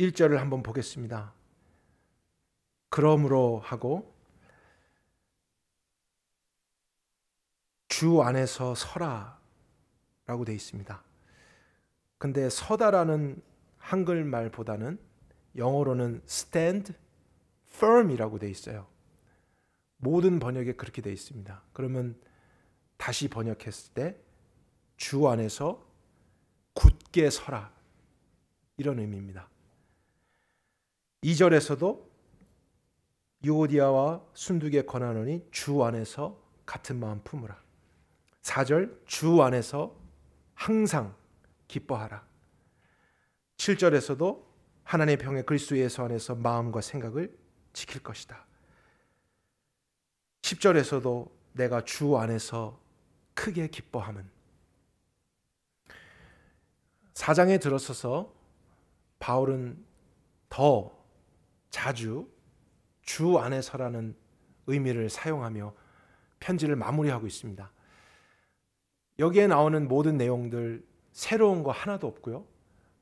1절을 한번 보겠습니다. 그러므로 하고 주 안에서 서라 라고 되어 있습니다. 근데 서다라는 한글말보다는 영어로는 stand firm이라고 되어 있어요. 모든 번역에 그렇게 되어 있습니다. 그러면 다시 번역했을 때 주 안에서 굳게 서라, 이런 의미입니다. 2절에서도 유오디아와 순두기에 권하노니 주 안에서 같은 마음 품으라. 4절 주 안에서 항상 기뻐하라. 7절에서도 하나님의 평에 그리스도 예수 안에서 마음과 생각을 지킬 것이다. 10절에서도 내가 주 안에서 크게 기뻐함은. 4장에 들어서서 바울은 더 자주 주 안에서라는 의미를 사용하며 편지를 마무리하고 있습니다. 여기에 나오는 모든 내용들 새로운 거 하나도 없고요.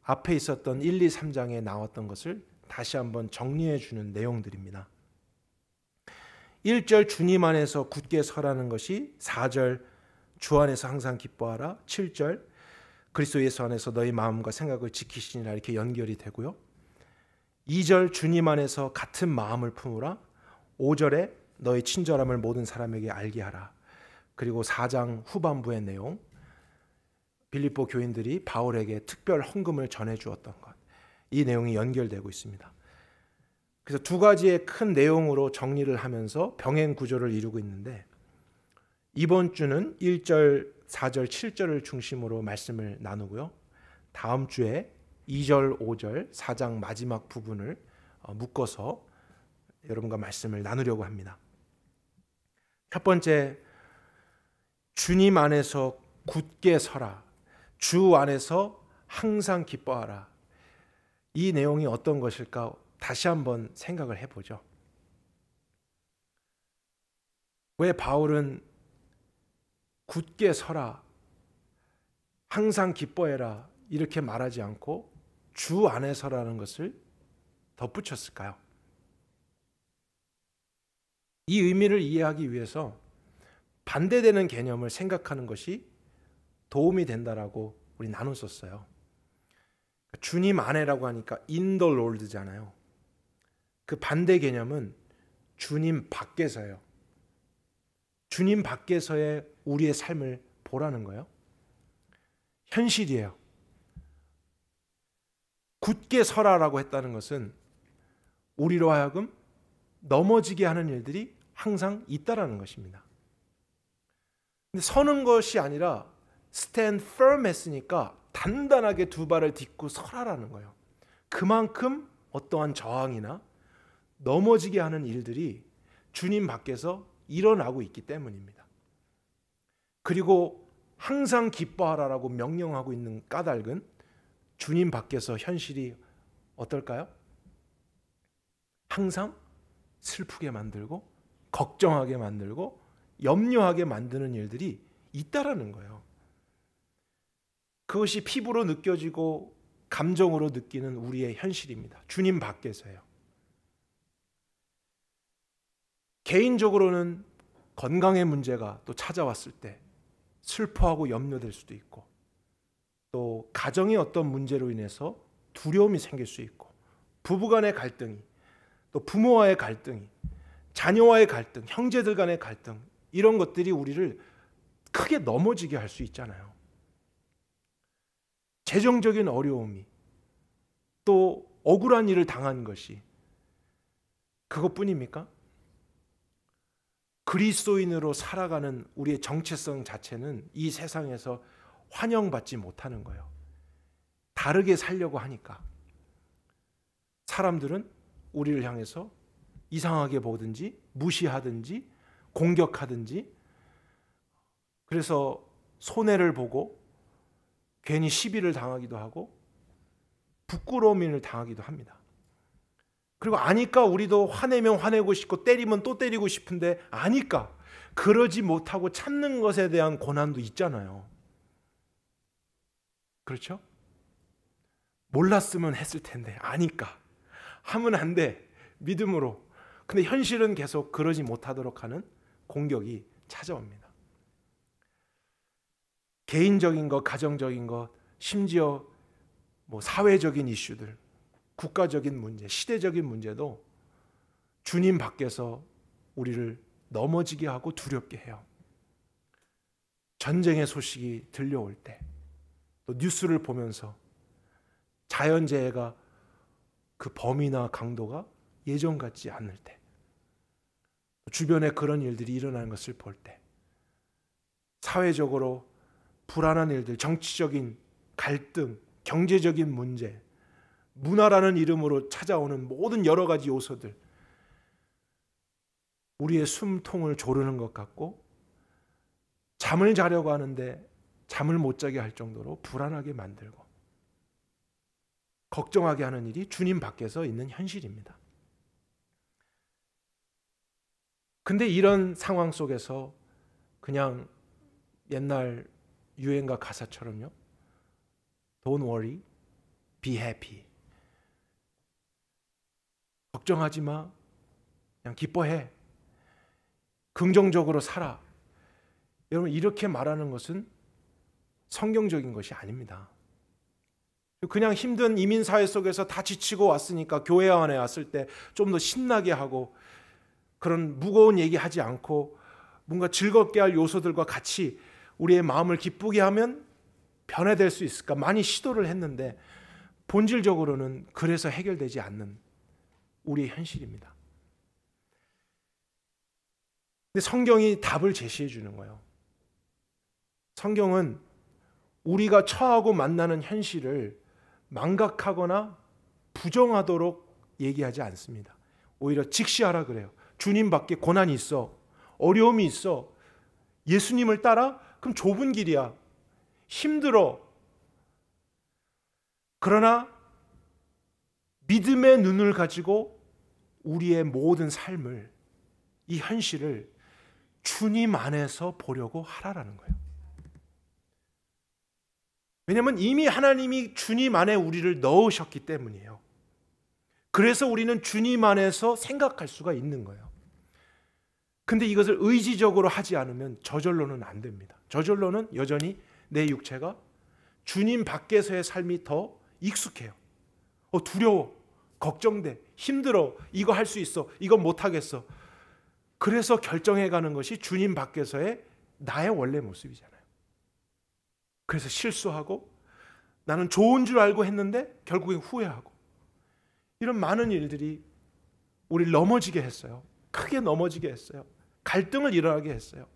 앞에 있었던 1, 2, 3장에 나왔던 것을 다시 한번 정리해 주는 내용들입니다. 1절 주님 안에서 굳게 서라는 것이 4절 주 안에서 항상 기뻐하라, 7절 그리스도 예수 안에서 너희 마음과 생각을 지키시니라 이렇게 연결이 되고요. 2절 주님 안에서 같은 마음을 품으라, 5절에 너희 친절함을 모든 사람에게 알게 하라. 그리고 4장 후반부의 내용, 빌립보 교인들이 바울에게 특별 헌금을 전해 주었던 것, 이 내용이 연결되고 있습니다. 그래서 두 가지의 큰 내용으로 정리를 하면서 병행 구조를 이루고 있는데, 이번 주는 1절, 4절, 7절을 중심으로 말씀을 나누고요. 다음 주에 2절, 5절, 4장 마지막 부분을 묶어서 여러분과 말씀을 나누려고 합니다. 첫 번째, 주님 안에서 굳게 서라, 주 안에서 항상 기뻐하라. 이 내용이 어떤 것일까 다시 한번 생각을 해보죠. 왜 바울은 굳게 서라, 항상 기뻐해라 이렇게 말하지 않고 주 안에서라는 것을 덧붙였을까요? 이 의미를 이해하기 위해서 반대되는 개념을 생각하는 것이 도움이 된다라고 우리 나눴었어요. 주님 안에라고 하니까 in the Lord잖아요. 그 반대 개념은 주님 밖에서예요. 주님 밖에서의 우리의 삶을 보라는 거예요. 현실이에요. 굳게 서라라고 했다는 것은 우리로 하여금 넘어지게 하는 일들이 항상 있다라는 것입니다. 근데 서는 것이 아니라 stand firm 했으니까 단단하게 두 발을 딛고 서라라는 거예요. 그만큼 어떠한 저항이나 넘어지게 하는 일들이 주님 밖에서 일어나고 있기 때문입니다. 그리고 항상 기뻐하라라고 명령하고 있는 까닭은 주님 밖에서 현실이 어떨까요? 항상 슬프게 만들고 걱정하게 만들고 염려하게 만드는 일들이 있다라는 거예요. 그것이 피부로 느껴지고 감정으로 느끼는 우리의 현실입니다. 주님 밖에서요. 개인적으로는 건강의 문제가 또 찾아왔을 때 슬퍼하고 염려될 수도 있고, 또 가정의 어떤 문제로 인해서 두려움이 생길 수 있고, 부부간의 갈등이, 또 부모와의 갈등이, 자녀와의 갈등, 형제들 간의 갈등, 이런 것들이 우리를 크게 넘어지게 할 수 있잖아요. 재정적인 어려움이, 또 억울한 일을 당한 것이 그것뿐입니까? 그리스도인으로 살아가는 우리의 정체성 자체는 이 세상에서 환영받지 못하는 거예요. 다르게 살려고 하니까 사람들은 우리를 향해서 이상하게 보든지 무시하든지 공격하든지, 그래서 손해를 보고 괜히 시비를 당하기도 하고 부끄러움을 당하기도 합니다. 그리고 아니까 우리도 화내면 화내고 싶고 때리면 또 때리고 싶은데, 아니까 그러지 못하고 참는 것에 대한 고난도 있잖아요. 그렇죠? 몰랐으면 했을 텐데 아니까 하면 안 돼. 믿음으로. 근데 현실은 계속 그러지 못하도록 하는 공격이 찾아옵니다. 개인적인 것, 가정적인 것, 심지어 사회적인 이슈들, 국가적인 문제, 시대적인 문제도 주님 밖에서 우리를 넘어지게 하고 두렵게 해요. 전쟁의 소식이 들려올 때, 또 뉴스를 보면서 자연재해가 그 범위나 강도가 예전 같지 않을 때, 주변에 그런 일들이 일어나는 것을 볼 때, 사회적으로 불안한 일들, 정치적인 갈등, 경제적인 문제, 문화라는 이름으로 찾아오는 모든 여러 가지 요소들, 우리의 숨통을 조르는 것 같고 잠을 자려고 하는데 잠을 못 자게 할 정도로 불안하게 만들고 걱정하게 하는 일이 주님 밖에서 있는 현실입니다. 근데 이런 상황 속에서 그냥 옛날 유행가 가사처럼요, Don't worry, be happy. 걱정하지 마, 그냥 기뻐해, 긍정적으로 살아. 여러분, 이렇게 말하는 것은 성경적인 것이 아닙니다. 그냥 힘든 이민사회 속에서 다 지치고 왔으니까 교회 안에 왔을 때 좀 더 신나게 하고 그런 무거운 얘기하지 않고 뭔가 즐겁게 할 요소들과 같이 우리의 마음을 기쁘게 하면 변화될 수 있을까 많이 시도를 했는데 본질적으로는 그래서 해결되지 않는 우리의 현실입니다. 근데 성경이 답을 제시해 주는 거예요. 성경은 우리가 처하고 만나는 현실을 망각하거나 부정하도록 얘기하지 않습니다. 오히려 직시하라 그래요. 주님밖에 고난이 있어, 어려움이 있어, 예수님을 따라? 그럼 좁은 길이야, 힘들어. 그러나 믿음의 눈을 가지고 우리의 모든 삶을, 이 현실을 주님 안에서 보려고 하라라는 거예요. 왜냐하면 이미 하나님이 주님 안에 우리를 넣으셨기 때문이에요. 그래서 우리는 주님 안에서 생각할 수가 있는 거예요. 근데 이것을 의지적으로 하지 않으면 저절로는 안 됩니다. 저절로는 여전히 내 육체가 주님 밖에서의 삶이 더 익숙해요. 두려워, 걱정돼, 힘들어, 이거 할 수 있어, 이거 못하겠어. 그래서 결정해가는 것이 주님 밖에서의 나의 원래 모습이잖아요. 그래서 실수하고 나는 좋은 줄 알고 했는데 결국엔 후회하고, 이런 많은 일들이 우리를 넘어지게 했어요. 크게 넘어지게 했어요. 갈등을 일어나게 했어요.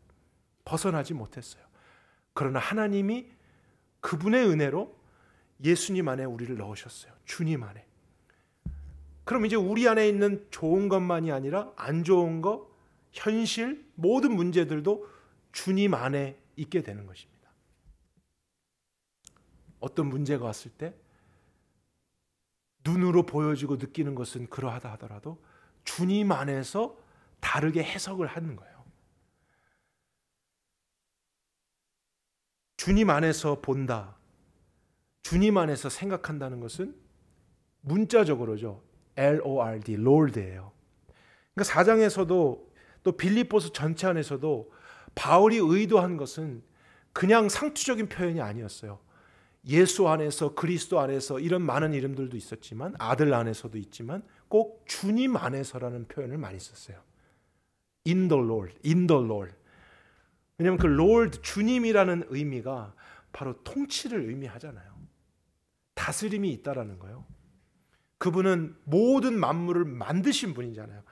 벗어나지 못했어요. 그러나 하나님이 그분의 은혜로 예수님 안에 우리를 넣으셨어요. 주님 안에. 그럼 이제 우리 안에 있는 좋은 것만이 아니라 안 좋은 것, 현실, 모든 문제들도 주님 안에 있게 되는 것입니다. 어떤 문제가 왔을 때 눈으로 보여지고 느끼는 것은 그러하다 하더라도 주님 안에서 다르게 해석을 하는 거예요. 주님 안에서 본다, 주님 안에서 생각한다는 것은 문자적으로죠. Lord, Lord예요. 그러니까 4장에서도 또 빌립보서 전체 안에서도 바울이 의도한 것은 그냥 상투적인 표현이 아니었어요. 예수 안에서, 그리스도 안에서, 이런 많은 이름들도 있었지만, 아들 안에서도 있지만 꼭 주님 안에서라는 표현을 많이 썼어요. In the Lord, in the Lord. 왜냐하면 그 Lord, 주님이라는 의미가 바로 통치를 의미하잖아요. 다스림이 있다라는 거예요. 그분은 모든 만물을 만드신 분이잖아요.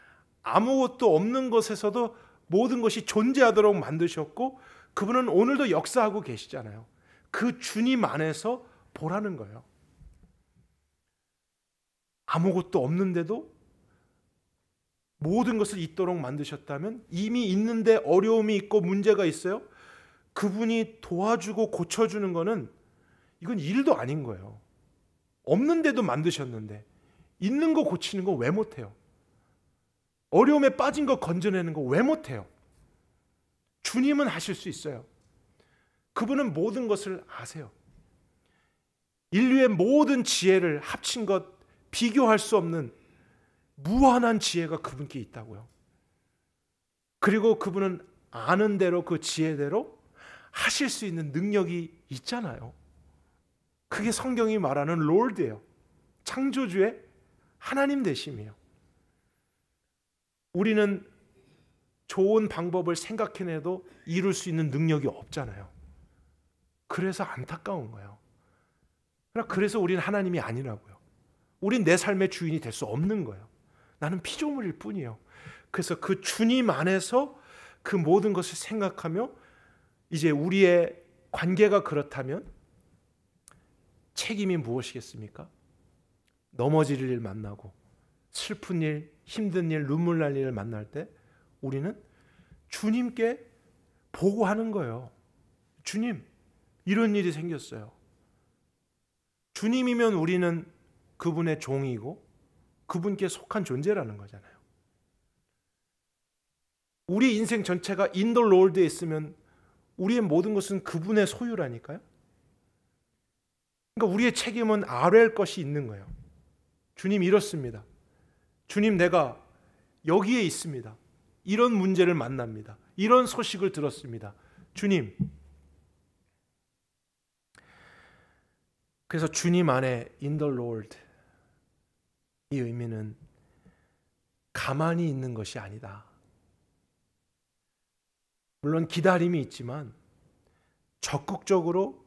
아무것도 없는 것에서도 모든 것이 존재하도록 만드셨고, 그분은 오늘도 역사하고 계시잖아요. 그 주님 안에서 보라는 거예요. 아무것도 없는데도 모든 것을 있도록 만드셨다면, 이미 있는데 어려움이 있고 문제가 있어요. 그분이 도와주고 고쳐주는 거는 이건 일도 아닌 거예요. 없는데도 만드셨는데 있는 거 고치는 거 왜 못해요? 어려움에 빠진 거 건져내는 거 왜 못해요? 주님은 하실 수 있어요. 그분은 모든 것을 아세요. 인류의 모든 지혜를 합친 것 비교할 수 없는 무한한 지혜가 그분께 있다고요. 그리고 그분은 아는 대로 그 지혜대로 하실 수 있는 능력이 있잖아요. 그게 성경이 말하는 롤드예요. 창조주의 하나님 되심이에요. 우리는 좋은 방법을 생각해내도 이룰 수 있는 능력이 없잖아요. 그래서 안타까운 거예요. 그래서 우리는 하나님이 아니라고요. 우린 내 삶의 주인이 될 수 없는 거예요. 나는 피조물일 뿐이에요. 그래서 그 주님 안에서 그 모든 것을 생각하며 이제 우리의 관계가 그렇다면 책임이 무엇이겠습니까? 넘어질 일 만나고 슬픈 일, 힘든 일, 눈물 날 일을 만날 때 우리는 주님께 보고하는 거예요. 주님, 이런 일이 생겼어요. 주님이면 우리는 그분의 종이고 그분께 속한 존재라는 거잖아요. 우리 인생 전체가 in the Lord에 있으면 우리의 모든 것은 그분의 소유라니까요. 그러니까 우리의 책임은 아뢰할 것이 있는 거예요. 주님 이렇습니다. 주님 내가 여기에 있습니다. 이런 문제를 만납니다. 이런 소식을 들었습니다. 주님. 그래서 주님 안에 in the Lord 이 의미는 가만히 있는 것이 아니다. 물론 기다림이 있지만 적극적으로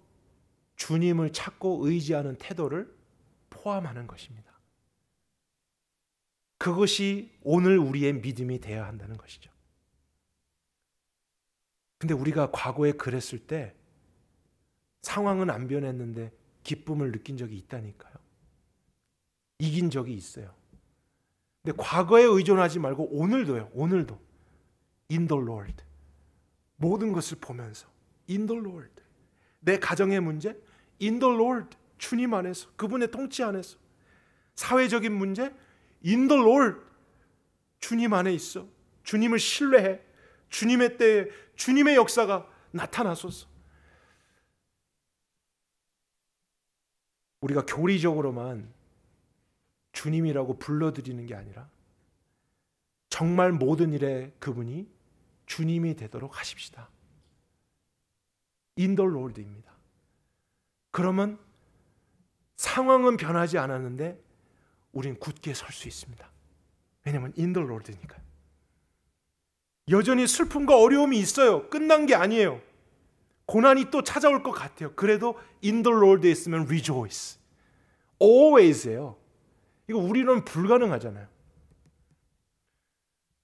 주님을 찾고 의지하는 태도를 포함하는 것입니다. 그것이 오늘 우리의 믿음이 되어야 한다는 것이죠. 근데 우리가 과거에 그랬을 때 상황은 안 변했는데 기쁨을 느낀 적이 있다니까요. 이긴 적이 있어요. 근데 과거에 의존하지 말고 오늘도요. 오늘도 in the Lord 모든 것을 보면서 in the Lord 내 가정의 문제 in the Lord 주님 안에서 그분의 통치 안에서 사회적인 문제 in the Lord 주님 안에 있어. 주님을 신뢰해. 주님의 때에 주님의 역사가 나타나소서. 우리가 교리적으로만 주님이라고 불러드리는 게 아니라 정말 모든 일에 그분이 주님이 되도록 하십시다. in the Lord입니다. 그러면 상황은 변하지 않았는데 우린 굳게 설 수 있습니다. 왜냐하면 in the Lord니까요. 여전히 슬픔과 어려움이 있어요. 끝난 게 아니에요. 고난이 또 찾아올 것 같아요. 그래도 in the Lord에 있으면 rejoice. always예요. 이거 우리는 불가능하잖아요.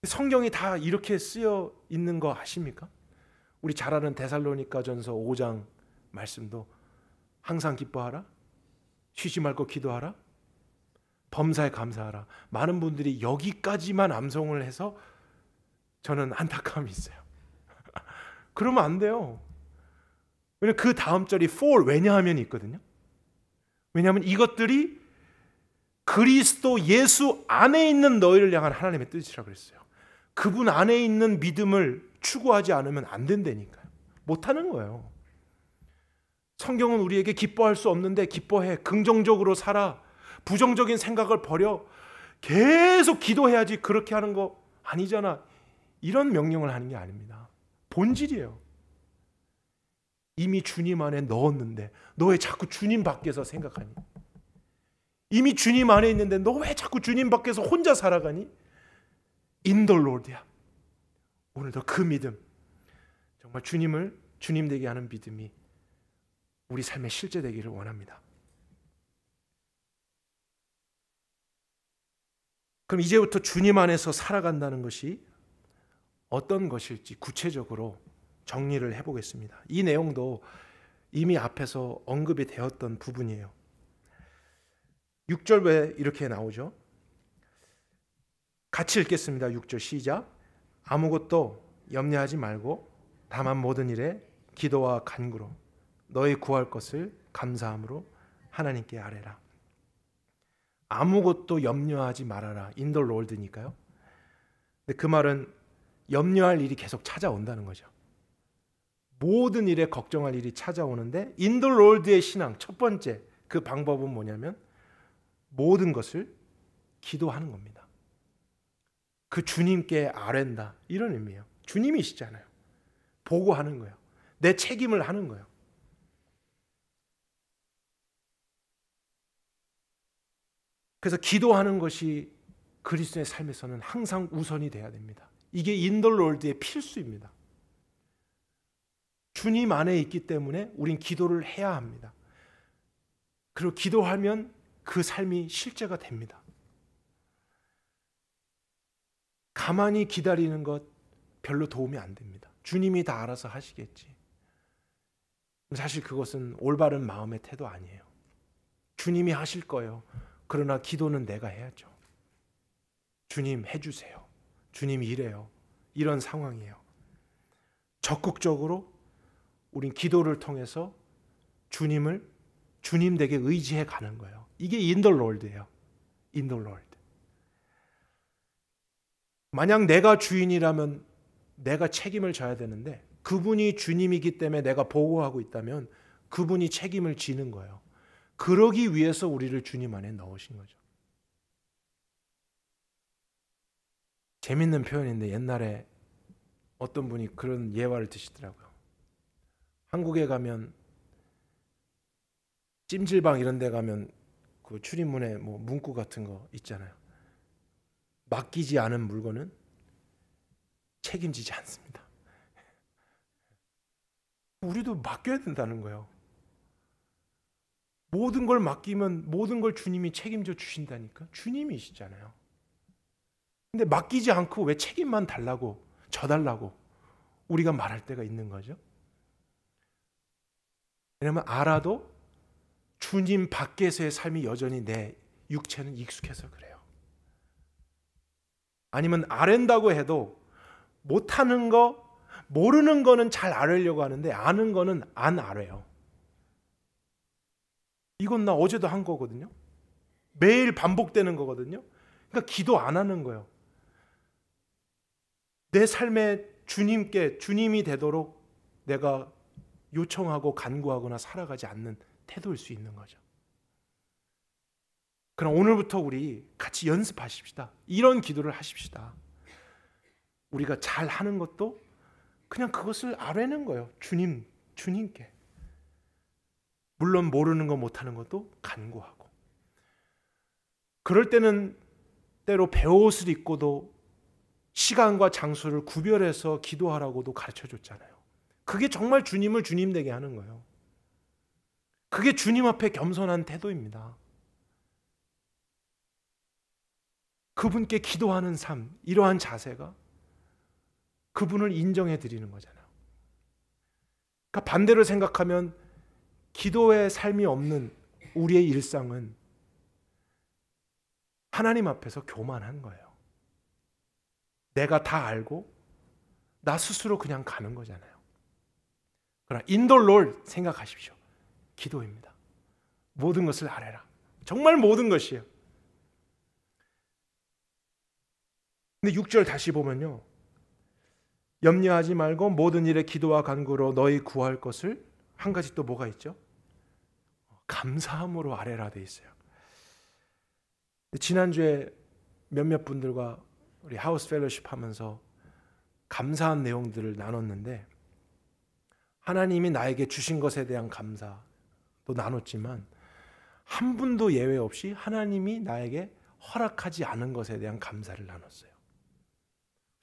성경이 다 이렇게 쓰여 있는 거 아십니까? 우리 잘 아는 데살로니가전서 5장 말씀도 항상 기뻐하라, 쉬지 말고 기도하라, 범사에 감사하라. 많은 분들이 여기까지만 암송을 해서 저는 안타까움이 있어요. 그러면 안 돼요. 왜냐하면 그 다음 절이 for 왜냐하면 있거든요. 왜냐하면 이것들이 그리스도 예수 안에 있는 너희를 향한 하나님의 뜻이라고 그랬어요. 그분 안에 있는 믿음을 추구하지 않으면 안 된다니까요. 못하는 거예요. 성경은 우리에게 기뻐할 수 없는데 기뻐해. 긍정적으로 살아. 부정적인 생각을 버려. 계속 기도해야지. 그렇게 하는 거 아니잖아. 이런 명령을 하는 게 아닙니다. 본질이에요. 이미 주님 안에 넣었는데 너 왜 자꾸 주님 밖에서 생각하니? 이미 주님 안에 있는데 너 왜 자꾸 주님 밖에서 혼자 살아가니? in the Lord야. 오늘도 그 믿음, 정말 주님을 주님 되게 하는 믿음이 우리 삶에 실제되기를 원합니다. 그럼 이제부터 주님 안에서 살아간다는 것이 어떤 것일지 구체적으로 정리를 해보겠습니다. 이 내용도 이미 앞에서 언급이 되었던 부분이에요. 6절에 이렇게 나오죠. 같이 읽겠습니다. 6절 시작. 아무것도 염려하지 말고 다만 모든 일에 기도와 간구로 너희 구할 것을 감사함으로 하나님께 아뢰라. 아무것도 염려하지 말아라. in the Lord니까요. 근데 그 말은 염려할 일이 계속 찾아온다는 거죠. 모든 일에 걱정할 일이 찾아오는데 in the Lord의 신앙 첫 번째 그 방법은 뭐냐면 모든 것을 기도하는 겁니다. 그 주님께 아뢰다 이런 의미예요. 주님이시잖아요. 보고하는 거예요. 내 책임을 하는 거예요. 그래서 기도하는 것이 그리스도의 삶에서는 항상 우선이 돼야 됩니다. 이게 인더롤드의 필수입니다. 주님 안에 있기 때문에 우린 기도를 해야 합니다. 그리고 기도하면 그 삶이 실제가 됩니다. 가만히 기다리는 것 별로 도움이 안 됩니다. 주님이 다 알아서 하시겠지. 사실 그것은 올바른 마음의 태도 아니에요. 주님이 하실 거예요. 그러나 기도는 내가 해야죠. 주님 해주세요. 주님 이래요. 이런 상황이에요. 적극적으로 우린 기도를 통해서 주님을 주님 댁에 의지해 가는 거예요. 이게 인더롤드예요. 인더롤드. 만약 내가 주인이라면 내가 책임을 져야 되는데 그분이 주님이기 때문에 내가 보호하고 있다면 그분이 책임을 지는 거예요. 그러기 위해서 우리를 주님 안에 넣으신 거죠. 재밌는 표현인데 옛날에 어떤 분이 그런 예화를 드시더라고요. 한국에 가면 찜질방 이런 데 가면 그 출입문에 뭐 문구 같은 거 있잖아요. 맡기지 않은 물건은 책임지지 않습니다. 우리도 맡겨야 된다는 거예요. 모든 걸 맡기면 모든 걸 주님이 책임져 주신다니까. 주님이시잖아요. 근데 맡기지 않고 왜 책임만 달라고 져달라고 우리가 말할 때가 있는 거죠. 왜냐하면 알아도 주님 밖에서의 삶이 여전히 내 육체는 익숙해서 그래요. 아니면 아랜다고 해도 못하는 거, 모르는 거는 잘 알으려고 하는데 아는 거는 안 알아요. 이건 나 어제도 한 거거든요. 매일 반복되는 거거든요. 그러니까 기도 안 하는 거예요. 내 삶에 주님께 주님이 되도록 내가 요청하고 간구하거나 살아가지 않는 태도일 수 있는 거죠. 그럼 오늘부터 우리 같이 연습하십시다. 이런 기도를 하십시다. 우리가 잘 하는 것도 그냥 그것을 아뢰는 거예요. 주님께. 물론 모르는 거 못하는 것도 간구하고. 그럴 때는 때로 배옷을 입고도 시간과 장소를 구별해서 기도하라고도 가르쳐줬잖아요. 그게 정말 주님을 주님 되게 하는 거예요. 그게 주님 앞에 겸손한 태도입니다. 그분께 기도하는 삶, 이러한 자세가 그분을 인정해 드리는 거잖아요. 그러니까 반대로 생각하면 기도의 삶이 없는 우리의 일상은 하나님 앞에서 교만한 거예요. 내가 다 알고 나 스스로 그냥 가는 거잖아요. 그러나 인돌롤 생각하십시오. 기도입니다. 모든 것을 아뢰라. 정말 모든 것이에요. 근데 6절 다시 보면요. 염려하지 말고 모든 일에 기도와 간구로 너희 구할 것을 한 가지 또 뭐가 있죠? 감사함으로 아뢰라 돼 있어요. 지난주에 몇몇 분들과 우리 하우스 펠로십 하면서 감사한 내용들을 나눴는데 하나님이 나에게 주신 것에 대한 감사도 나눴지만 한 분도 예외 없이 하나님이 나에게 허락하지 않은 것에 대한 감사를 나눴어요.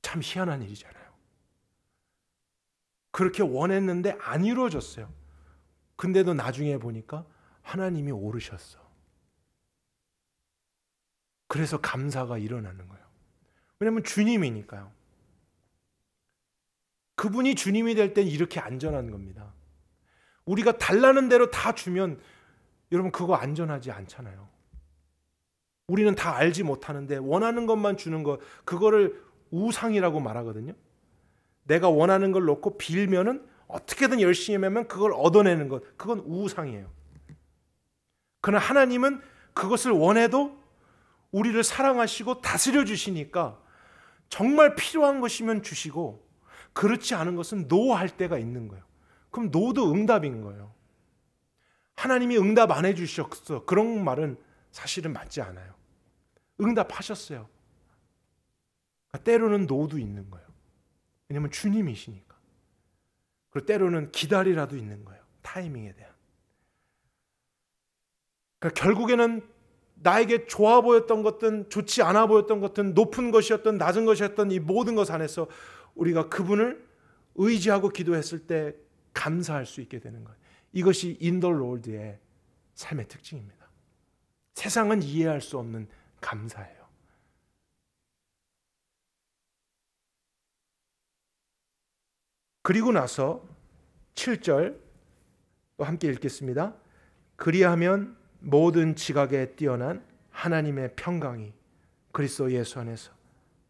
참 희한한 일이잖아요. 그렇게 원했는데 안 이루어졌어요. 근데도 나중에 보니까 하나님이 오르셨어. 그래서 감사가 일어나는 거예요. 왜냐하면 주님이니까요. 그분이 주님이 될 땐 이렇게 안전한 겁니다. 우리가 달라는 대로 다 주면 여러분 그거 안전하지 않잖아요. 우리는 다 알지 못하는데 원하는 것만 주는 거, 그거를 우상이라고 말하거든요. 내가 원하는 걸 놓고 빌면은 어떻게든 열심히 하면 그걸 얻어내는 것, 그건 우상이에요. 그러나 하나님은 그것을 원해도 우리를 사랑하시고 다스려 주시니까 정말 필요한 것이면 주시고 그렇지 않은 것은 노할 때가 있는 거예요. 그럼 노도 응답인 거예요. 하나님이 응답 안 해주셨어. 그런 말은 사실은 맞지 않아요. 응답하셨어요. 때로는 노도 있는 거예요. 왜냐하면 주님이시니까. 그리고 때로는 기다리라도 있는 거예요. 타이밍에 대한. 그러니까 결국에는 나에게 좋아 보였던 것든 좋지 않아 보였던 것든 높은 것이었던 낮은 것이었던 이 모든 것 안에서 우리가 그분을 의지하고 기도했을 때 감사할 수 있게 되는 거예요. 이것이 In the Lord의 삶의 특징입니다. 세상은 이해할 수 없는 감사예요. 그리고 나서 7절 또 함께 읽겠습니다. 그리하면 모든 지각에 뛰어난 하나님의 평강이 그리스도 예수 안에서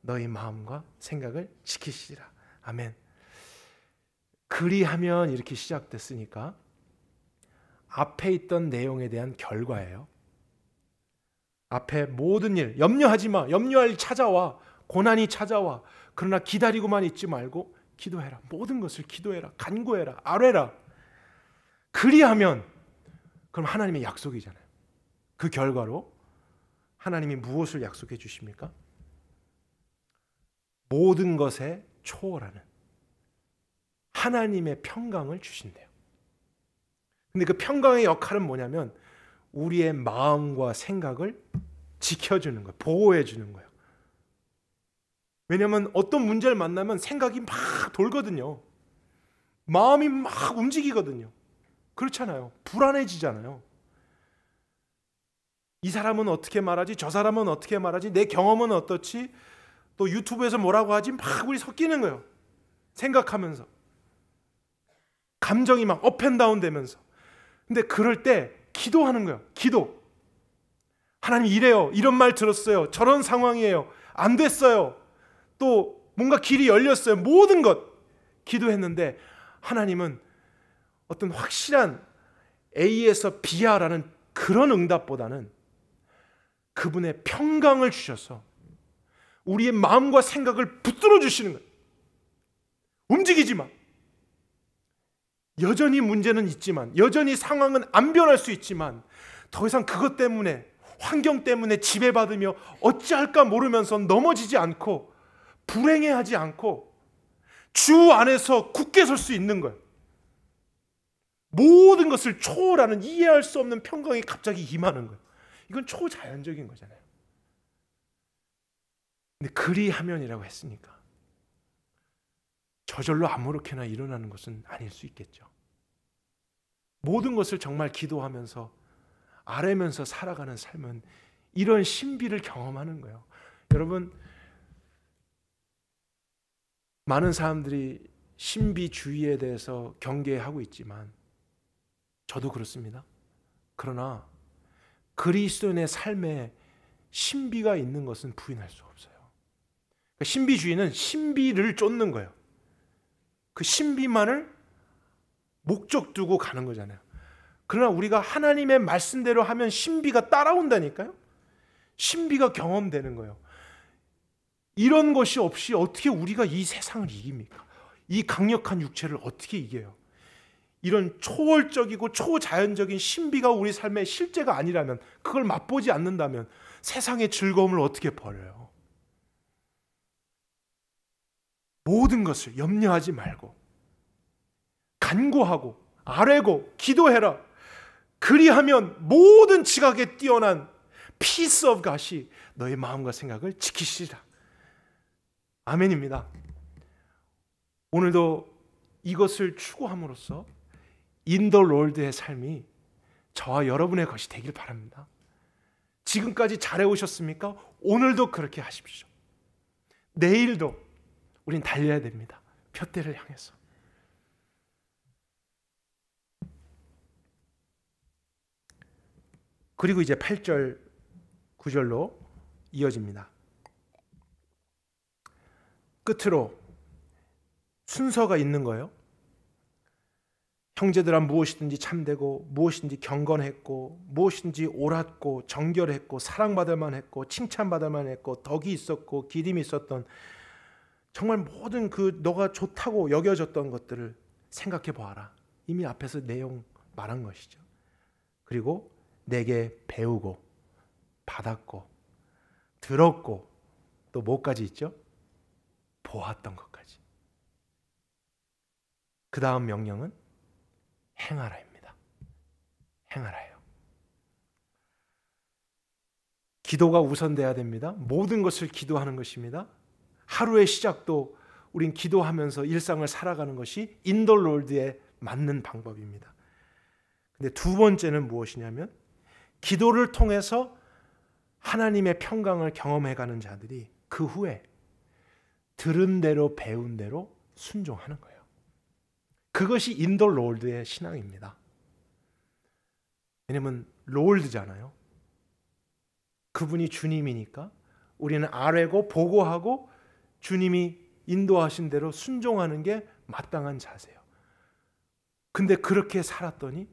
너희 마음과 생각을 지키시리라. 아멘. 그리하면 이렇게 시작됐으니까 앞에 있던 내용에 대한 결과예요. 앞에 모든 일 염려하지 마. 염려할 일 찾아와. 고난이 찾아와. 그러나 기다리고만 있지 말고 기도해라. 모든 것을 기도해라. 간구해라. 아뢰라. 그리하면 그럼 하나님의 약속이잖아요. 그 결과로 하나님이 무엇을 약속해 주십니까? 모든 것에 초월하는 하나님의 평강을 주신대요. 근데 그 평강의 역할은 뭐냐면 우리의 마음과 생각을 지켜주는 거예요. 보호해 주는 거예요. 왜냐하면 어떤 문제를 만나면 생각이 막 돌거든요. 마음이 막 움직이거든요. 그렇잖아요. 불안해지잖아요. 이 사람은 어떻게 말하지? 저 사람은 어떻게 말하지? 내 경험은 어떻지? 또 유튜브에서 뭐라고 하지? 막 우리 섞이는 거예요. 생각하면서. 감정이 막 업앤다운 되면서. 근데 그럴 때 기도하는 거예요. 기도. 하나님 이래요. 이런 말 들었어요. 저런 상황이에요. 안 됐어요. 또 뭔가 길이 열렸어요. 모든 것 기도했는데 하나님은 어떤 확실한 A에서 B야라는 그런 응답보다는 그분의 평강을 주셔서 우리의 마음과 생각을 붙들어 주시는 거예요. 움직이지 마. 여전히 문제는 있지만, 여전히 상황은 안 변할 수 있지만 더 이상 그것 때문에, 환경 때문에 지배받으며 어찌할까 모르면서 넘어지지 않고 불행해하지 않고 주 안에서 굳게 설 수 있는 거예요. 모든 것을 초월하는 이해할 수 없는 평강이 갑자기 임하는 거예요. 이건 초자연적인 거잖아요. 근데 그리하면이라고 했으니까 저절로 아무렇게나 일어나는 것은 아닐 수 있겠죠. 모든 것을 정말 기도하면서 아뢰면서 살아가는 삶은 이런 신비를 경험하는 거예요. 여러분, 많은 사람들이 신비주의에 대해서 경계하고 있지만 저도 그렇습니다. 그러나 그리스도인의 삶에 신비가 있는 것은 부인할 수 없어요. 그러니까 신비주의는 신비를 쫓는 거예요. 그 신비만을 목적 두고 가는 거잖아요. 그러나 우리가 하나님의 말씀대로 하면 신비가 따라온다니까요. 신비가 경험되는 거예요. 이런 것이 없이 어떻게 우리가 이 세상을 이깁니까? 이 강력한 육체를 어떻게 이겨요? 이런 초월적이고 초자연적인 신비가 우리 삶의 실제가 아니라면, 그걸 맛보지 않는다면 세상의 즐거움을 어떻게 버려요? 모든 것을 염려하지 말고 간구하고 아뢰고 기도해라. 그리하면 모든 지각에 뛰어난 peace of God이 너의 마음과 생각을 지키시리라. 아멘입니다. 오늘도 이것을 추구함으로써 In the Lord의 삶이 저와 여러분의 것이 되길 바랍니다. 지금까지 잘해오셨습니까? 오늘도 그렇게 하십시오. 내일도 우린 달려야 됩니다. 푯대를 향해서. 그리고 이제 8절, 9절로 이어집니다. 끝으로 순서가 있는 거예요. 형제들아 무엇이든지 참되고 무엇이든지 경건했고 무엇이든지 옳았고 정결했고 사랑받을 만했고 칭찬받을 만했고 덕이 있었고 기림이 있었던 정말 모든 그 너가 좋다고 여겨졌던 것들을 생각해 보아라. 이미 앞에서 내용 말한 것이죠. 그리고 내게 배우고 받았고 들었고 또 뭐까지 있죠? 보았던 것까지. 그 다음 명령은 행하라입니다. 행하라예요. 기도가 우선돼야 됩니다. 모든 것을 기도하는 것입니다. 하루의 시작도 우린 기도하면서 일상을 살아가는 것이 In the Lord에 맞는 방법입니다. 근데 두 번째는 무엇이냐면 기도를 통해서 하나님의 평강을 경험해가는 자들이 그 후에 들은 대로 배운 대로 순종하는 거예요. 그것이 In the Lord의 신앙입니다. 왜냐면 롤드잖아요. 그분이 주님이니까 우리는 아뢰고 보고하고 주님이 인도하신 대로 순종하는 게 마땅한 자세예요. 근데 그렇게 살았더니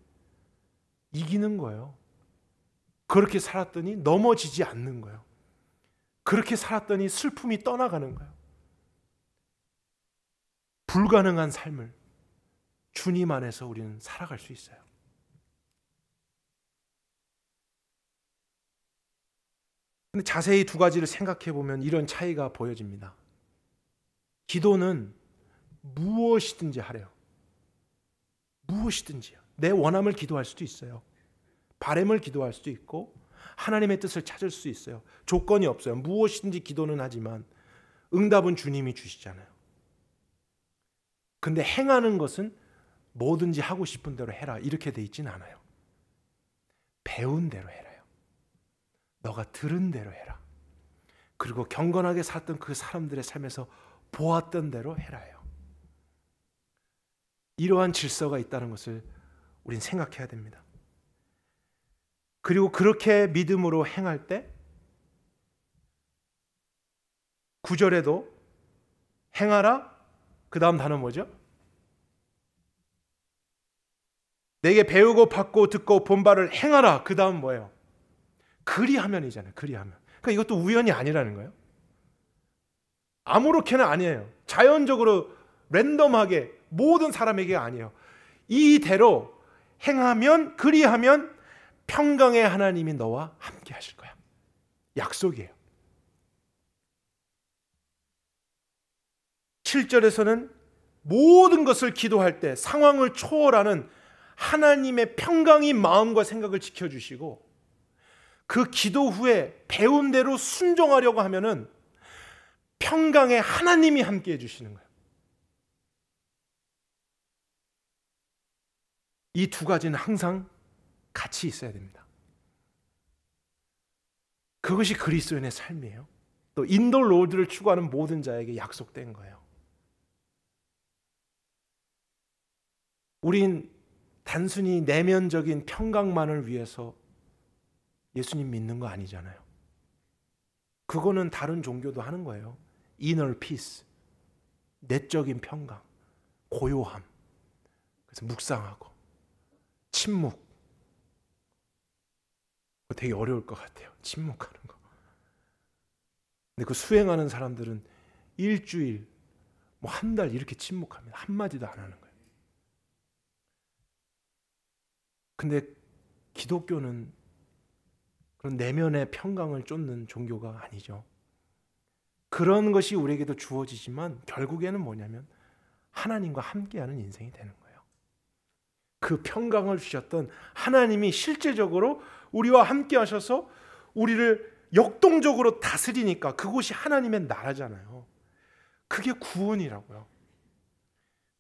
이기는 거예요. 그렇게 살았더니 넘어지지 않는 거예요. 그렇게 살았더니 슬픔이 떠나가는 거예요. 불가능한 삶을 주님 안에서 우리는 살아갈 수 있어요. 근데 자세히 두 가지를 생각해 보면 이런 차이가 보여집니다. 기도는 무엇이든지 하래요. 무엇이든지요. 내 원함을 기도할 수도 있어요. 바람을 기도할 수도 있고 하나님의 뜻을 찾을 수 있어요. 조건이 없어요. 무엇이든지 기도는 하지만 응답은 주님이 주시잖아요. 근데 행하는 것은 뭐든지 하고 싶은 대로 해라 이렇게 돼 있진 않아요. 배운 대로 해라요. 너가 들은 대로 해라. 그리고 경건하게 살았던 그 사람들의 삶에서 보았던 대로 해라요. 이러한 질서가 있다는 것을 우린 생각해야 됩니다. 그리고 그렇게 믿음으로 행할 때 9절에도 행하라. 그 다음 단어 뭐죠? 내게 배우고 받고 듣고 본 바를 행하라. 그 다음 뭐예요? 그리하면이잖아요. 그리하면. 그러니까 이것도 우연이 아니라는 거예요. 아무렇게나 아니에요. 자연적으로 랜덤하게 모든 사람에게 아니에요. 이대로 행하면 그리하면 평강의 하나님이 너와 함께 하실 거야. 약속이에요. 7절에서는 모든 것을 기도할 때 상황을 초월하는 하나님의 평강이 마음과 생각을 지켜주시고 그 기도 후에 배운 대로 순종하려고 하면은 평강의 하나님이 함께 해주시는 거예요. 이 두 가지는 항상 같이 있어야 됩니다. 그것이 그리스도인의 삶이에요. 또 인도 로드를 추구하는 모든 자에게 약속된 거예요. 우린 단순히 내면적인 평강만을 위해서 예수님 믿는 거 아니잖아요. 그거는 다른 종교도 하는 거예요. inner peace, 내적인 평강, 고요함. 그래서 묵상하고 침묵. 되게 어려울 것 같아요. 침묵하는 거. 근데 그 수행하는 사람들은 일주일, 뭐 한 달 이렇게 침묵합니다. 한마디도 안 하는 거예요. 근데 기독교는 그런 내면의 평강을 쫓는 종교가 아니죠. 그런 것이 우리에게도 주어지지만 결국에는 뭐냐면 하나님과 함께하는 인생이 되는 거예요. 그 평강을 주셨던 하나님이 실제적으로 우리와 함께 하셔서 우리를 역동적으로 다스리니까 그곳이 하나님의 나라잖아요. 그게 구원이라고요.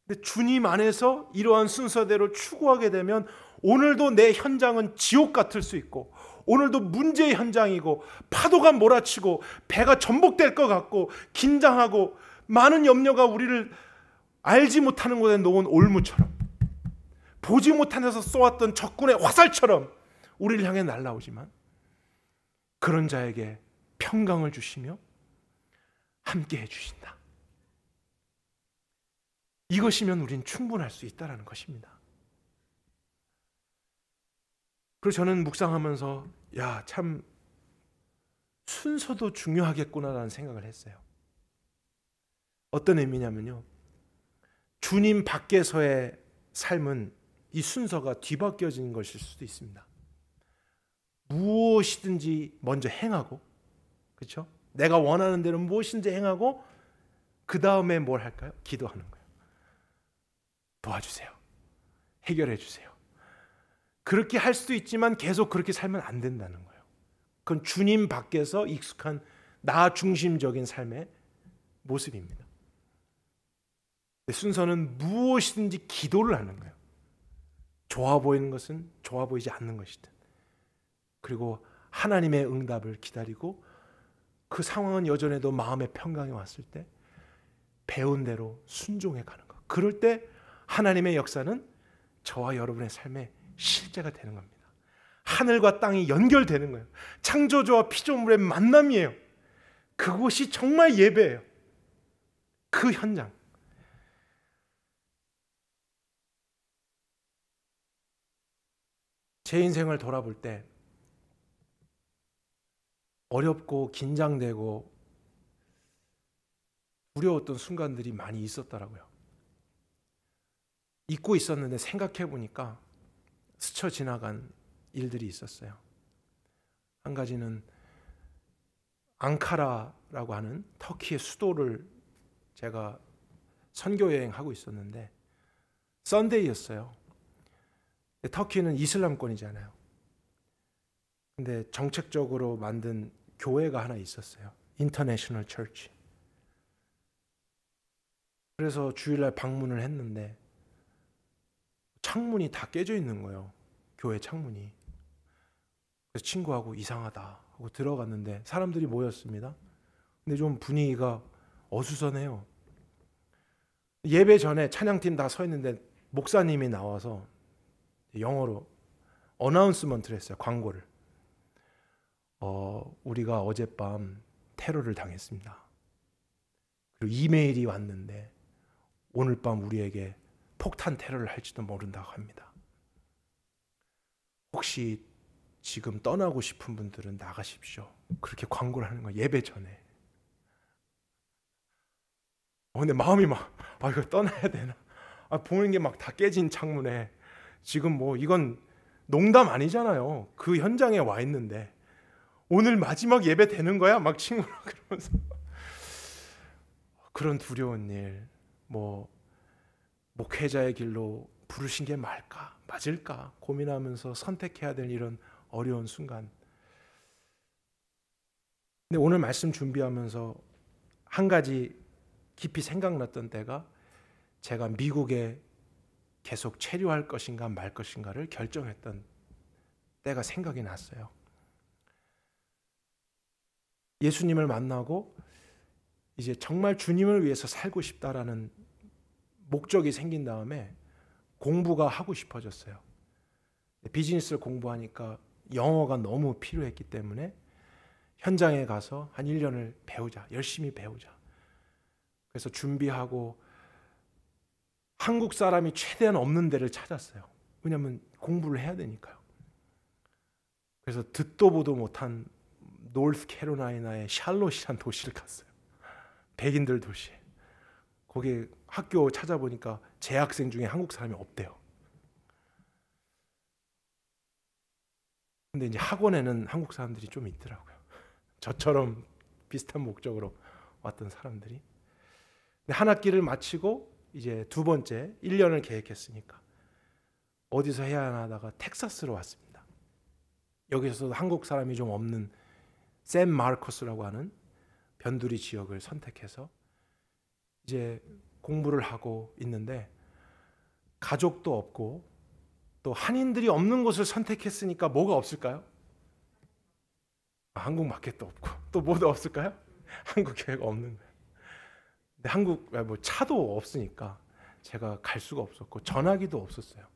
근데 주님 안에서 이러한 순서대로 추구하게 되면 오늘도 내 현장은 지옥 같을 수 있고 오늘도 문제의 현장이고 파도가 몰아치고 배가 전복될 것 같고 긴장하고 많은 염려가 우리를 알지 못하는 곳에 놓은 올무처럼 보지 못한 데서 쏘았던 적군의 화살처럼 우리를 향해 날아오지만 그런 자에게 평강을 주시며 함께 해주신다. 이것이면 우린 충분할 수 있다는 것입니다. 그래서 저는 묵상하면서 참 순서도 중요하겠구나라는 생각을 했어요. 어떤 의미냐면요. 주님 밖에서의 삶은 이 순서가 뒤바뀌어진 것일 수도 있습니다. 무엇이든지 먼저 행하고, 그렇죠? 내가 원하는 대로 무엇인지 행하고 그 다음에 뭘 할까요? 기도하는 거예요. 도와주세요. 해결해 주세요. 그렇게 할 수도 있지만 계속 그렇게 살면 안 된다는 거예요. 그건 주님 밖에서 익숙한 나 중심적인 삶의 모습입니다. 순서는 무엇이든지 기도를 하는 거예요. 좋아 보이는 것은 좋아 보이지 않는 것이든, 그리고 하나님의 응답을 기다리고 그 상황은 여전해도 마음의 평강이 왔을 때 배운 대로 순종해 가는 것. 그럴 때 하나님의 역사는 저와 여러분의 삶에 실제가 되는 겁니다. 하늘과 땅이 연결되는 거예요. 창조주와 피조물의 만남이에요. 그곳이 정말 예배예요. 그 현장. 제 인생을 돌아볼 때 어렵고 긴장되고 두려웠던 순간들이 많이 있었더라고요. 잊고 있었는데 생각해 보니까 스쳐 지나간 일들이 있었어요. 한 가지는 앙카라라고 하는 터키의 수도를 제가 선교 여행하고 있었는데 썬데이였어요. 터키는 이슬람권이잖아요. 근데 정책적으로 만든 교회가 하나 있었어요. 인터내셔널 처치. 그래서 주일날 방문을 했는데 창문이 다 깨져 있는 거예요. 교회 창문이. 그래서 친구하고 이상하다 하고 들어갔는데 사람들이 모였습니다. 근데 좀 분위기가 어수선해요. 예배 전에 찬양팀 다 서 있는데 목사님이 나와서 영어로 어나운스먼트를 했어요. 광고를. 우리가 어젯밤 테러를 당했습니다. 그리고 이메일이 왔는데 오늘 밤 우리에게 폭탄 테러를 할지도 모른다고 합니다. 혹시 지금 떠나고 싶은 분들은 나가십시오. 그렇게 광고를 하는 거예요. 예배 전에. 근데 마음이 막 이거 떠나야 되나? 보는 게 막 다 깨진 창문에 지금 뭐 이건 농담 아니잖아요. 그 현장에 와 있는데 오늘 마지막 예배 되는 거야? 막 친구랑 그러면서 그런 두려운 일, 뭐 목회자의 길로 부르신 게 맞을까 고민하면서 선택해야 될 이런 어려운 순간. 근데 오늘 말씀 준비하면서 한 가지 깊이 생각났던 때가 제가 미국에 계속 체류할 것인가 말 것인가를 결정했던 때가 생각이 났어요. 예수님을 만나고 이제 정말 주님을 위해서 살고 싶다라는 목적이 생긴 다음에 공부가 하고 싶어졌어요. 비즈니스를 공부하니까 영어가 너무 필요했기 때문에 현장에 가서 한 1년을 배우자, 열심히 배우자. 그래서 준비하고 한국 사람이 최대한 없는 데를 찾았어요. 왜냐하면 공부를 해야 되니까요. 그래서 듣도 보도 못한 노스캐롤라이나의 샬롯이라는 도시를 갔어요. 백인들 도시. 거기 학교 찾아보니까 재학생 중에 한국 사람이 없대요. 근데 이제 학원에는 한국 사람들이 좀 있더라고요. 저처럼 비슷한 목적으로 왔던 사람들이. 근데 한 학기를 마치고 이제 두 번째 1년을 계획했으니까 어디서 해야 하나 하다가 텍사스로 왔습니다. 여기서도 한국 사람이 좀 없는 샌 마르코스라고 하는 변두리 지역을 선택해서 이제 공부를 하고 있는데 가족도 없고 또 한인들이 없는 곳을 선택했으니까 뭐가 없을까요? 한국 마켓도 없고 또 뭐도 없을까요? 한국 교회가 없는 거예요. 근데 한국 뭐 차도 없으니까 제가 갈 수가 없었고 전화기도 없었어요.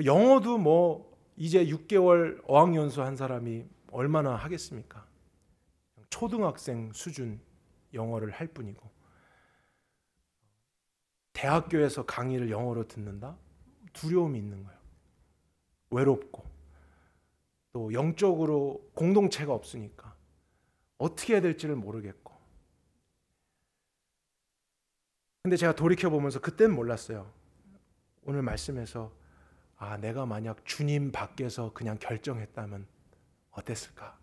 영어도 뭐 이제 6개월 어학연수 한 사람이 얼마나 하겠습니까? 초등학생 수준 영어를 할 뿐이고 대학교에서 강의를 영어로 듣는다? 두려움이 있는 거예요. 외롭고 또 영적으로 공동체가 없으니까 어떻게 해야 될지를 모르겠고. 근데 제가 돌이켜보면서 그때는 몰랐어요. 오늘 말씀에서 내가 만약 주님 밖에서 그냥 결정했다면 어땠을까?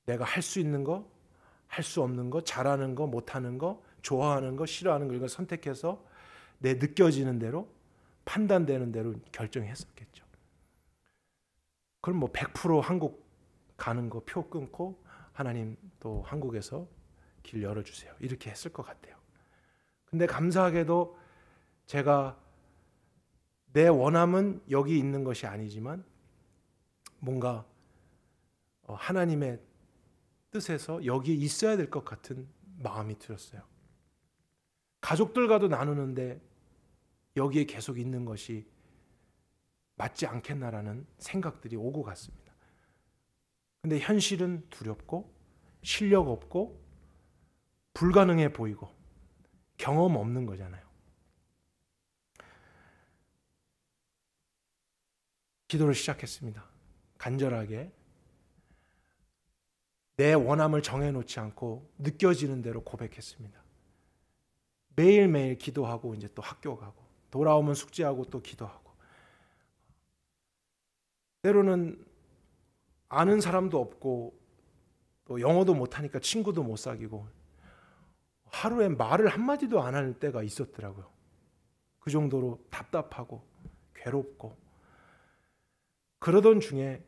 내가 할 수 있는 거, 할 수 없는 거, 잘하는 거, 못하는 거, 좋아하는 거, 싫어하는 거 이걸 선택해서 내 느껴지는 대로, 판단되는 대로 결정했었겠죠. 그럼 뭐 100% 한국 가는 거 표 끊고 하나님 또 한국에서 길 열어주세요. 이렇게 했을 것 같아요. 근데 감사하게도 제가 내 원함은 여기 있는 것이 아니지만 뭔가 하나님의 뜻에서 여기 있어야 될 것 같은 마음이 들었어요. 가족들과도 나누는데 여기에 계속 있는 것이 맞지 않겠나라는 생각들이 오고 갔습니다. 근데 현실은 두렵고 실력 없고 불가능해 보이고 경험 없는 거잖아요. 기도를 시작했습니다. 간절하게 내 원함을 정해놓지 않고 느껴지는 대로 고백했습니다. 매일매일 기도하고 이제 또 학교 가고 돌아오면 숙제하고 또 기도하고 때로는 아는 사람도 없고 또 영어도 못하니까 친구도 못 사귀고 하루에 말을 한마디도 안 할 때가 있었더라고요. 그 정도로 답답하고 괴롭고 그러던 중에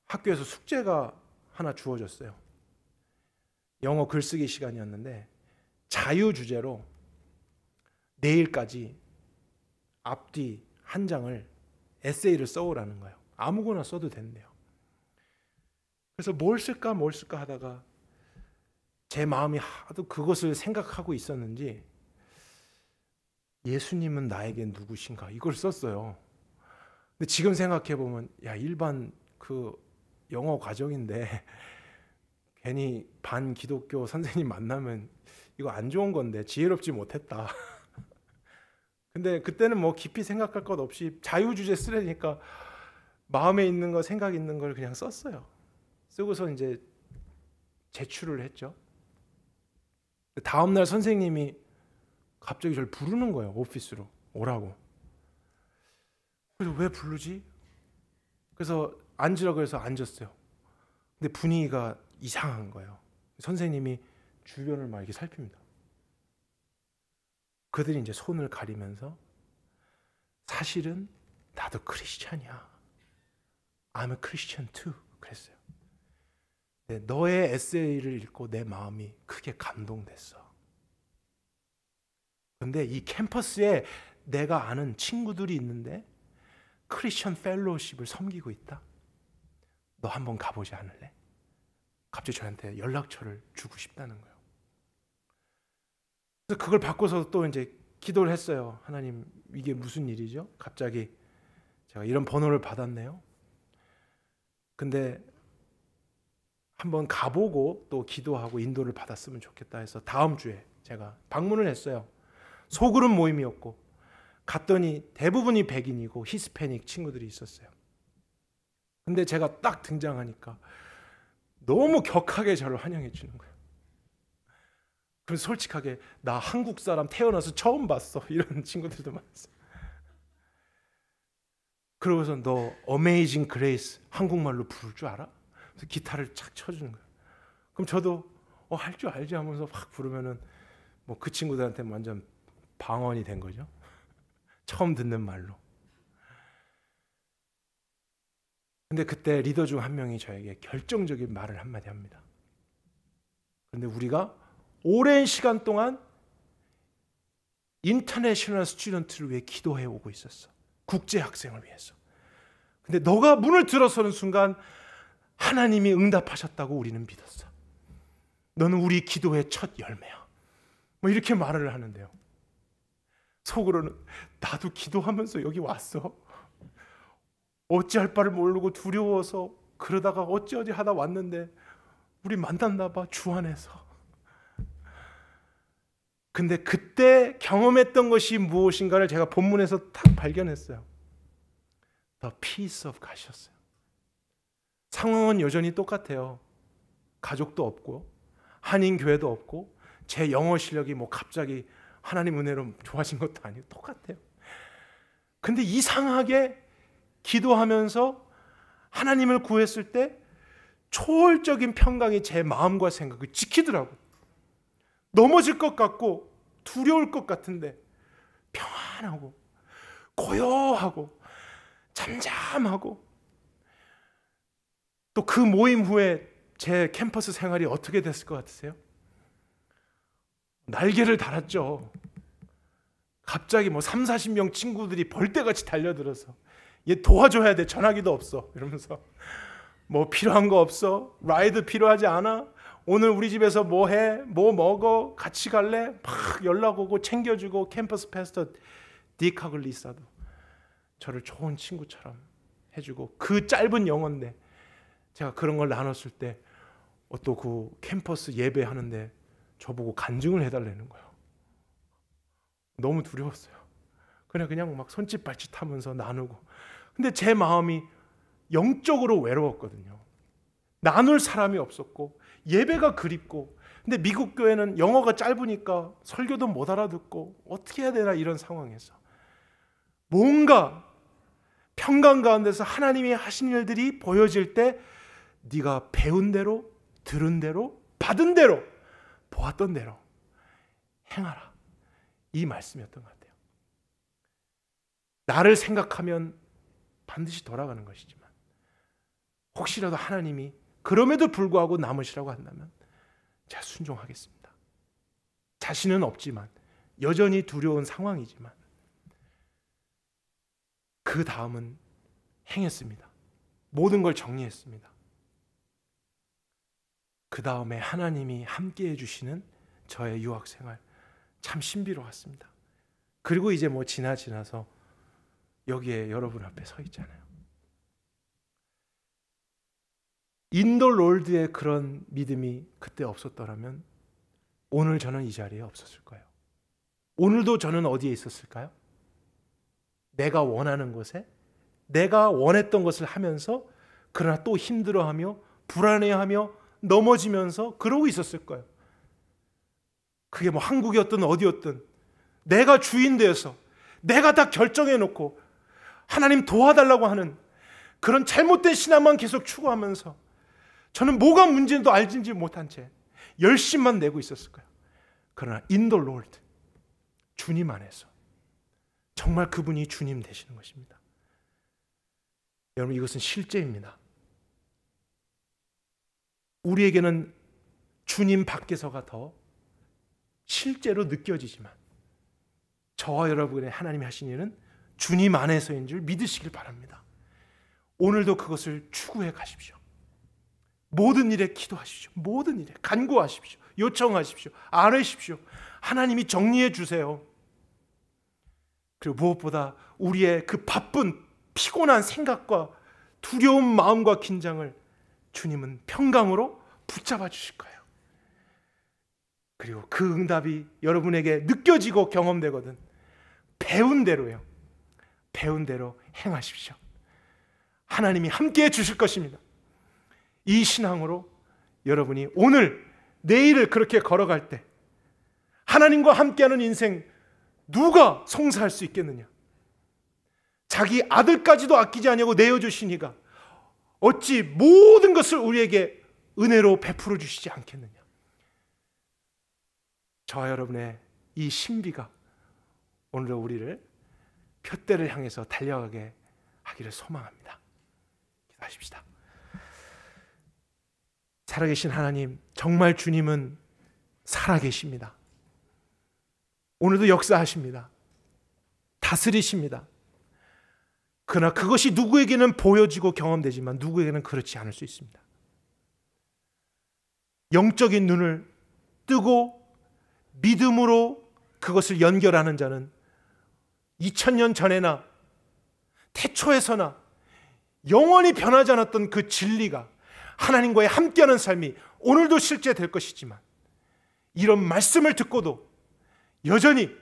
학교에서 숙제가 하나 주어졌어요. 영어 글쓰기 시간이었는데 자유 주제로 내일까지 앞뒤 한 장을 에세이를 써오라는 거예요. 아무거나 써도 된대요. 그래서 뭘 쓸까 하다가 제 마음이 하도 그것을 생각하고 있었는지 예수님은 나에게 누구신가 이걸 썼어요. 근데 지금 생각해 보면 일반 그 영어 과정인데 괜히 반기독교 선생님 만나면 이거 안 좋은 건데 지혜롭지 못했다. 근데 그때는 뭐 깊이 생각할 것 없이 자유주제 쓰려니까 마음에 있는 거 생각 있는 걸 그냥 썼어요. 쓰고서 이제 제출을 했죠. 다음날 선생님이 갑자기 저를 부르는 거예요. 오피스로 오라고. 그래서 왜 부르지? 그래서 앉으라고 해서 앉았어요. 근데 분위기가 이상한 거예요. 선생님이 주변을 막 이렇게 살핍니다. 그들이 이제 손을 가리면서 사실은 나도 크리스찬이야. I'm a Christian too. 그랬어요. 네, 너의 에세이를 읽고 내 마음이 크게 감동됐어. 그런데 이 캠퍼스에 내가 아는 친구들이 있는데 크리스천 펠로우십을 섬기고 있다. 너 한번 가보지 않을래? 갑자기 저한테 연락처를 주고 싶다는 거예요. 그래서 그걸 받고서 또 이제 기도를 했어요. 하나님, 이게 무슨 일이죠? 갑자기 제가 이런 번호를 받았네요. 근데 한번 가보고 또 기도하고 인도를 받았으면 좋겠다 해서 다음 주에 제가 방문을 했어요. 소그룹 모임이었고 갔더니 대부분이 백인이고 히스패닉 친구들이 있었어요. 근데 제가 딱 등장하니까 너무 격하게 저를 환영해 주는 거예요. 그래서 솔직하게 나 한국 사람 태어나서 처음 봤어 이런 친구들도 많았어요. 그러고서 너 어메이징 그레이스 한국말로 부를 줄 알아? 그래서 기타를 착 쳐주는 거예요. 그럼 저도 할 줄 알지 하면서 확 부르면은 뭐 그 친구들한테 완전 방언이 된 거죠. 처음 듣는 말로. 근데 그때 리더 중 한 명이 저에게 결정적인 말을 한마디 합니다. 그런데 우리가 오랜 시간 동안 인터내셔널 스튜던트를 위해 기도해 오고 있었어. 국제 학생을 위해서. 근데 너가 문을 들어서는 순간 하나님이 응답하셨다고 우리는 믿었어. 너는 우리 기도의 첫 열매야. 뭐 이렇게 말을 하는데요. 속으로는 나도 기도하면서 여기 왔어. 어찌할 바를 모르고 두려워서 그러다가 어찌 하다 왔는데 우리 만났나 봐, 주 안에서. 근데 그때 경험했던 것이 무엇인가를 제가 본문에서 딱 발견했어요. The peace of God이었어요. 상황은 여전히 똑같아요. 가족도 없고 한인교회도 없고 제 영어 실력이 뭐 갑자기 하나님 은혜로 좋아진 것도 아니고 똑같아요. 근데 이상하게 기도하면서 하나님을 구했을 때 초월적인 평강이 제 마음과 생각을 지키더라고요. 넘어질 것 같고 두려울 것 같은데 평안하고 고요하고 잠잠하고, 또 그 모임 후에 제 캠퍼스 생활이 어떻게 됐을 것 같으세요? 날개를 달았죠. 갑자기 3, 40명 친구들이 벌떼같이 달려들어서 얘 도와줘야 돼, 전화기도 없어 이러면서 뭐 필요한 거 없어? 라이드 필요하지 않아? 오늘 우리 집에서 뭐 해? 뭐 먹어? 같이 갈래? 막 연락 오고 챙겨주고, 캠퍼스 패스터 딕 하글리사도 저를 좋은 친구처럼 해주고, 그 짧은 영어인데 제가 그런 걸 나눴을 때 또 그 캠퍼스 예배하는데 저보고 간증을 해달라는 거예요. 너무 두려웠어요. 그냥 막 손짓 발짓 하면서 나누고. 근데 제 마음이 영적으로 외로웠거든요. 나눌 사람이 없었고 예배가 그립고, 근데 미국 교회는 영어가 짧으니까 설교도 못 알아듣고 어떻게 해야 되나, 이런 상황에서 뭔가 평강 가운데서 하나님이 하신 일들이 보여질 때 네가 배운 대로, 들은 대로, 받은 대로, 보았던 대로 행하라, 이 말씀이었던 것 같아요. 나를 생각하면 반드시 돌아가는 것이지만 혹시라도 하나님이 그럼에도 불구하고 남으시라고 한다면 제가 순종하겠습니다. 자신은 없지만, 여전히 두려운 상황이지만, 그 다음은 행했습니다. 모든 걸 정리했습니다. 그 다음에 하나님이 함께 해주시는 저의 유학생활 참 신비로웠습니다. 그리고 이제 지나서 여기에 여러분 앞에 서 있잖아요. 인도 롤드의 그런 믿음이 그때 없었더라면 오늘 저는 이 자리에 없었을 거예요. 오늘도 저는 어디에 있었을까요? 내가 원하는 곳에, 내가 원했던 것을 하면서, 그러나 또 힘들어하며 불안해하며 넘어지면서 그러고 있었을 거예요. 그게 한국이었든 어디였든 내가 주인 되어서 내가 다 결정해놓고 하나님 도와달라고 하는 그런 잘못된 신앙만 계속 추구하면서 저는 뭐가 문제인지도 알지 못한 채 열심만 내고 있었을 거예요. 그러나 in the Lord, 주님 안에서 정말 그분이 주님 되시는 것입니다. 여러분, 이것은 실제입니다. 우리에게는 주님 밖에서가 더 실제로 느껴지지만 저와 여러분의 하나님이 하신 일은 주님 안에서인 줄 믿으시길 바랍니다. 오늘도 그것을 추구해 가십시오. 모든 일에 기도하십시오. 모든 일에 간구하십시오. 요청하십시오. 아뢰십시오. 하나님이 정리해 주세요. 그리고 무엇보다 우리의 그 바쁜 피곤한 생각과 두려운 마음과 긴장을 주님은 평강으로 붙잡아 주실 거예요. 그리고 그 응답이 여러분에게 느껴지고 경험되거든 배운 대로요. 배운 대로 행하십시오. 하나님이 함께해 주실 것입니다. 이 신앙으로 여러분이 오늘, 내일을 그렇게 걸어갈 때 하나님과 함께하는 인생 누가 송사할 수 있겠느냐? 자기 아들까지도 아끼지 아니하고 내어주시니가 어찌 모든 것을 우리에게 은혜로 베풀어 주시지 않겠느냐? 저와 여러분의 이 신비가 오늘도 우리를 푯대를 향해서 달려가게 하기를 소망합니다. 기도하십시다. 살아계신 하나님, 정말 주님은 살아계십니다. 오늘도 역사하십니다. 다스리십니다. 그러나 그것이 누구에게는 보여지고 경험되지만 누구에게는 그렇지 않을 수 있습니다. 영적인 눈을 뜨고 믿음으로 그것을 연결하는 자는 2000년 전에나 태초에서나 영원히 변하지 않았던 그 진리가, 하나님과의 함께하는 삶이 오늘도 실제될 것이지만, 이런 말씀을 듣고도 여전히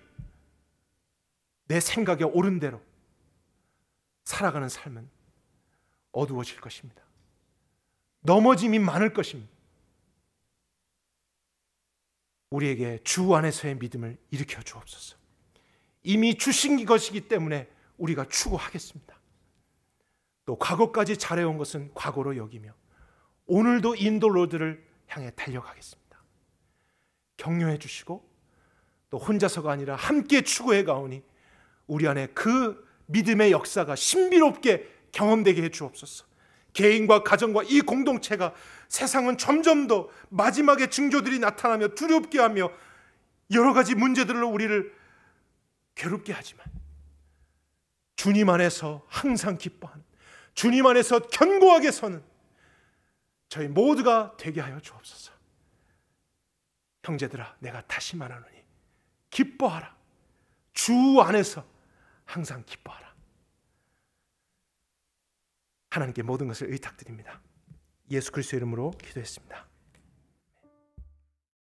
내 생각에 옳은 대로 살아가는 삶은 어두워질 것입니다. 넘어짐이 많을 것입니다. 우리에게 주 안에서의 믿음을 일으켜 주옵소서. 이미 주신 것이기 때문에 우리가 추구하겠습니다. 또 과거까지 잘해온 것은 과거로 여기며 오늘도 인도로드를 향해 달려가겠습니다. 격려해 주시고 또 혼자서가 아니라 함께 추구해 가오니 우리 안에 그 믿음의 역사가 신비롭게 경험되게 해 주옵소서. 개인과 가정과 이 공동체가 세상은 점점 더 마지막의 징조들이 나타나며 두렵게 하며 여러 가지 문제들로 우리를 괴롭게 하지만 주님 안에서 항상 기뻐하는, 주님 안에서 견고하게 서는 저희 모두가 되게 하여 주옵소서. 형제들아, 내가 다시 말하노니 기뻐하라. 주 안에서 항상 기뻐하라. 하나님께 모든 것을 의탁드립니다. 예수 그리스도의 이름으로 기도했습니다.